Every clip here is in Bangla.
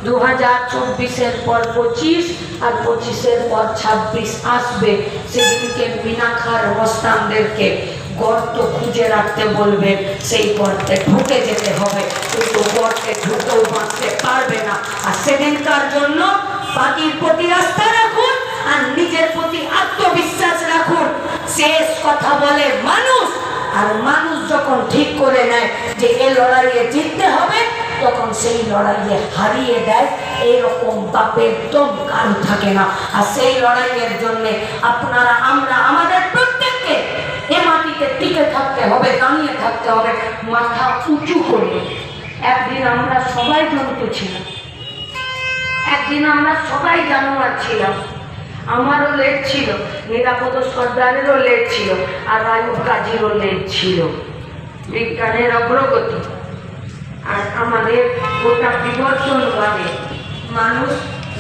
2024-এর পর 25 আর 25-এর পর 26 আসবে। সেদিনকে মিনাখার মস্তানদেরকে গর্ত খুঁজে রাখতে বলবেন, সেই গর্তে ঢুকে যেতে হবে, কিন্তু গর্তে ঢুকেও বাঁচতে পারবে না। আর সেদিনকার জন্য বাকির প্রতি আস্থা রাখুন আর নিজের প্রতি আত্মবিশ্বাস রাখুন। শেষ কথা বলে মানুষ, আর মানুষ যখন ঠিক করে নেয় যে এই লড়াইয়ে জিততে হবে, তখন সেই লড়াইয়ে হারিয়ে দেয়। এইরকম বাপের দম কারো থাকে না। আর সেই লড়াইয়ের জন্য আপনারা, আমরা, আমাদের প্রত্যেককে এ মাটিতে টিকে থাকতে হবে, দাঁড়িয়ে থাকতে হবে, মাথা উঁচু করে। একদিন আমরা সবাই জন্তু ছিলাম, একদিন আমরা সবাই জানোয়ার ছিলাম। আমারও লেট ছিল, নিরাপদ সর্দারেরও লেট ছিল, আর আয়ুব কাজীরও লেট ছিল। বিজ্ঞানের অগ্রগতি আর আমাদের গোটা বিবর্তনবাদে মানুষ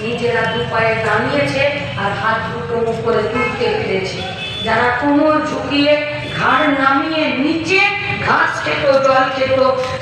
নিজেরা দু পায়ে দাঁড়িয়েছে আর হাত দুটো উপরে তুলতে পেরেছে। যারা কোমর ঝুঁকিয়ে ঘাড় নামিয়ে নিচে ঘাস খেত, জল খেত,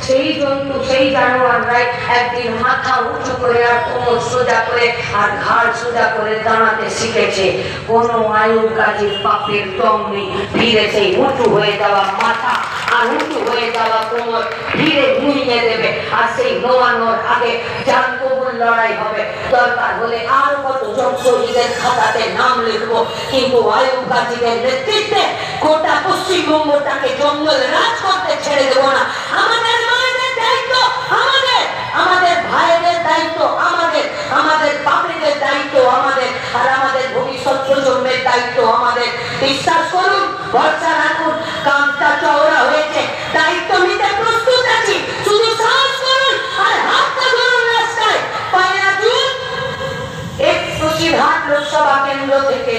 সেই জন্তু, সেই জানোয়াররাই একদিন মাথা উঁচু করে আর কোমর সোজা করে আর ঘাড় সোজা করে দাঁড়াতে শিখেছে। কোনো আয়ুব কাজীর পাপের দম নেই, ধীরে সেই উঁচু হয়ে যাওয়া মাথা আর উঁচু হয়ে যাওয়া কোমর ধীরে ঘুমিয়ে দেবে। আর সেই নোয়ানোর আগে জান কবুল লড়াই হবে। দরকার হলে আর কত শহীদের খাতাতে নাম লিখবো, কিন্তু আয়ুব কাজীদের নেতৃত্বে গোটা পশ্চিমবঙ্গটাকে জঙ্গল রাজ করতে ছেড়ে দেবো না। আমাদের মায়েদের দায়িত্ব আমাদের, আমাদের ভাইদের দায়িত্ব আমাদের, আমাদের বাপেদের দায়িত্ব আমাদের, আর আমাদের ভবিষ্যৎ প্রজন্মের দায়িত্ব আমাদের। বিশ্বাস করুন, ভরসা রাখুন, কামটা চওড়া হয়েছে, দায়িত্ব নিতে প্রস্তুত আছি। শুধু সাহস করুন আর হাতটা ধরুন রাস্তায়। 1 জুন 81 লোকসভা কেন্দ্র থেকে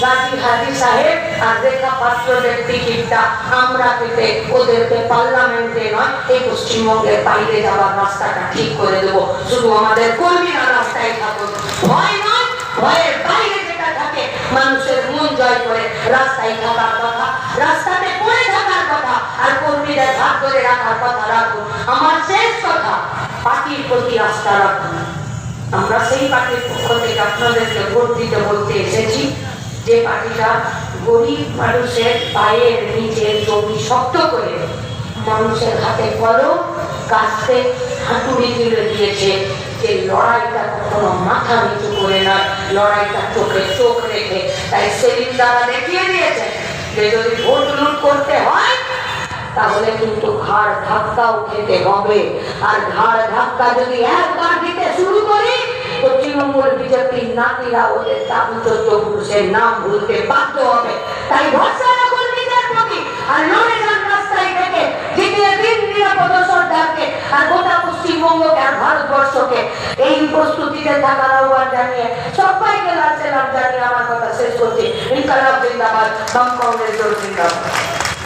গাজী হাজী সাহেব আর রেখা পাত্রদের টিকিটটা আমরা পেতে ওদেরকে পার্লামেন্টে নয়, এই পশ্চিমবঙ্গের বাইরে যাওয়ার রাস্তাটা ঠিক করে দেবো। শুধু আমাদের কর্মীরা রাস্তায় থাকুন, ভয় নয়, ভয়ের বাইরে যেটা থাকে মানুষের মন জয় করে রাস্তায় থাকার কথা, রাস্তাতে পড়ে থাকার কথা, আর কর্মীদের হাত ধরে রাখার কথা রাখুন। আমার শেষ কথা, পার্টির প্রতি আস্থা রাখুন। আমরা সেই পার্টির পক্ষ থেকে আপনাদেরকে ভোট দিতে বলতে এসেছি যে পার্টিটা গরিব মানুষের পায়ের নিচে জমি শক্ত করে মানুষের হাতে কলম কাস্তে হাতুড়ি তুলে দিয়েছে। যে লড়াইটা কখনো মাথা নিচু করে না, লড়াইটা চোখে চোখ রেখে। তাই সেদিন তারা দেখিয়ে দিয়েছে যে যদি ভোট লুট করতে হয় তাহলে কিন্তু ঘাড় ধাক্কাও খেতে হবে। আর ঘাড় ধাক্কা যদি একবার দিতে শুরু করি তো তৃণমূল বিজেপির নাতিরা ওদের তাবুচোদ্দ পুরুষের নাম ভুলতে বাধ্য হবে। তাই ভরসা রাখুন নিজের প্রতি আর লড়ে যান রাস্তায় থেকে, জিতিয়ে দিন নিরাপদ সরকারকে আর গোটা পশ্চিমবঙ্গকে আর ভারতবর্ষকে। এই প্রস্তুতিতে থাকার আহ্বান জানিয়ে সবাইকে লাল সালাম জানিয়ে আমার কথা শেষ করছি। ইনকালাব জিন্দাবাদ, বাম কংগ্রেস জিন্দাবাদ।